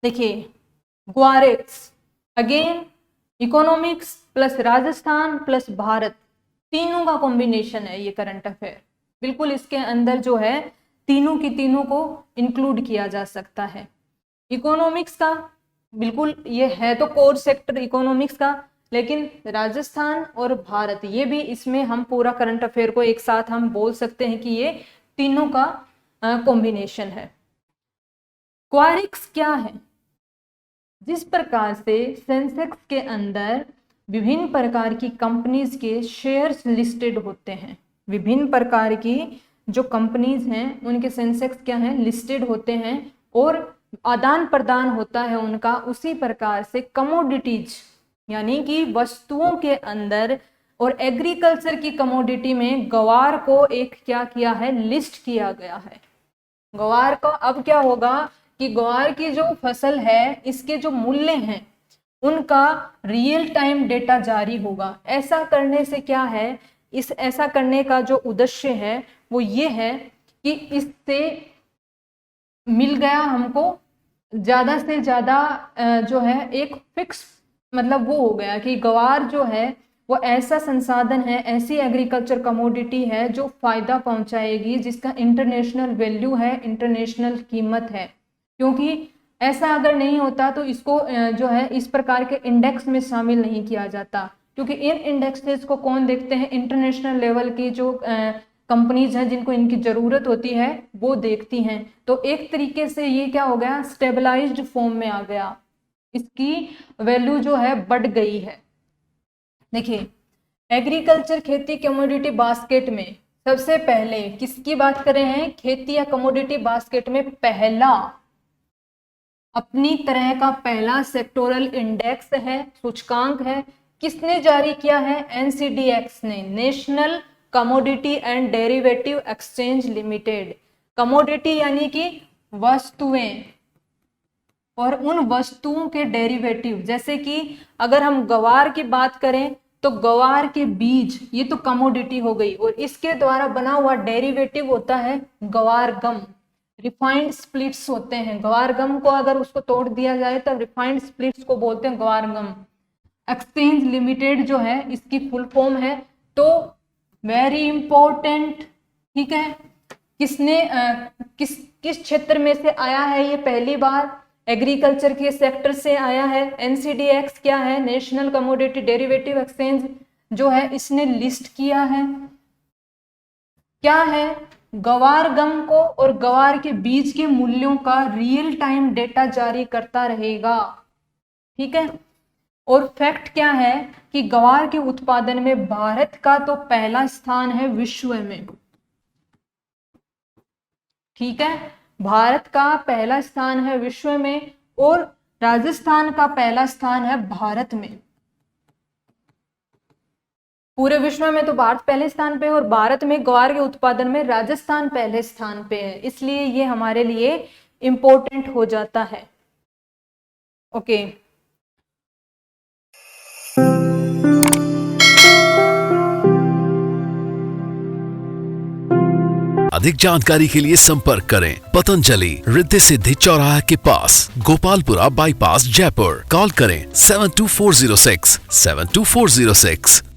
देखिए ग्वारेक्स, again economics plus Rajasthan plus Bharat, तीनों का कॉम्बिनेशन है ये करंट अफेयर। बिल्कुल इसके अंदर जो है तीनों की तीनों को इंक्लूड किया जा सकता है। इकोनॉमिक्स का बिल्कुल ये है तो कोर सेक्टर इकोनॉमिक्स का, लेकिन राजस्थान और भारत ये भी इसमें हम पूरा करंट अफेयर को एक साथ हम बोल सकते हैं कि ये तीनों का कॉम्बिनेशन है। क्वारिक्स क्या है? जिस प्रकार से सेंसेक्स के अंदर विभिन्न प्रकार की कंपनीज के शेयर्स लिस्टेड होते हैं, विभिन्न प्रकार की जो कंपनीज हैं उनके सेंसेक्स क्या हैं, लिस्टेड होते हैं और आदान प्रदान होता है उनका, उसी प्रकार से कमोडिटीज यानी कि वस्तुओं के अंदर और एग्रीकल्चर की कमोडिटी में ग्वार को एक क्या किया है, लिस्ट किया गया है। ग्वार का अब क्या होगा कि ग्वार की जो फसल है इसके जो मूल्य हैं उनका रियल टाइम डेटा जारी होगा। ऐसा करने से क्या है, ऐसा करने का जो उद्देश्य है वो ये है कि इससे मिल गया हमको ज्यादा से ज्यादा जो है एक फिक्स, मतलब वो हो गया कि ग्वार जो है वो ऐसा संसाधन है, ऐसी एग्रीकल्चर कमोडिटी है जो फायदा पहुंचाएगी, जिसका इंटरनेशनल वैल्यू है, इंटरनेशनल कीमत है। क्योंकि ऐसा अगर नहीं होता तो इसको जो है इस प्रकार के इंडेक्स में शामिल नहीं किया जाता, क्योंकि इन इंडेक्सेस को कौन देखते हैं, इंटरनेशनल लेवल की जो कंपनीज हैं जिनको इनकी जरूरत होती है वो देखती हैं। तो एक तरीके से ये क्या हो गया, स्टेबलाइज्ड फॉर्म में आ गया, इसकी वैल्यू जो है बढ़ गई है। देखिए एग्रीकल्चर खेती कमोडिटी बास्केट में सबसे पहले किसकी बात कर रहे हैं, खेती या कमोडिटी बास्केट में पहला अपनी तरह का पहला सेक्टोरल इंडेक्स है, सूचकांक है, किसने जारी किया है, एनसीडीएक्स ने, national commodity and derivative exchange limited. Commodity यानी कि वस्तुएं और उन वस्तुओं के डेरिवेटिव, जैसे कि अगर हम ग्वार की बात करें तो ग्वार के बीज ये तो कमोडिटी हो गई, और इसके द्वारा बना हुआ डेरिवेटिव होता है ग्वार गम, रिफाइंड स्प्लिट्स होते हैं। ग्वार गम को अगर उसको तोड़ दिया जाए तो रिफाइंड स्प्लिट्स को बोलते हैं ग्वार गम। एक्सचेंज लिमिटेड जो है इसकी फुल फॉर्म है। तो वेरी इंपॉर्टेंट, ठीक है, किसने किस क्षेत्र में से आया है, ये पहली बार एग्रीकल्चर के सेक्टर से आया है। एनसीडीएक्स क्या है, नेशनल कमोडिटी डेरिवेटिव एक्सचेंज जो है इसने लिस्ट किया है, क्या है, ग्वार गम को और ग्वार के बीज के मूल्यों का रियल टाइम डेटा जारी करता रहेगा, ठीक है। और फैक्ट क्या है कि ग्वार के उत्पादन में भारत का तो पहला स्थान है विश्व में, ठीक है, भारत का पहला स्थान है विश्व में और राजस्थान का पहला स्थान है भारत में। पूरे विश्व में तो भारत पहले स्थान पे है और भारत में ग्वार के उत्पादन में राजस्थान पहले स्थान पे है, इसलिए ये हमारे लिए इंपॉर्टेंट हो जाता है। ओके अधिक जानकारी के लिए संपर्क करें पतंजलि, रिद्धि सिद्धि चौराहा के पास, गोपालपुरा बाईपास, जयपुर। कॉल करें 72406 72406।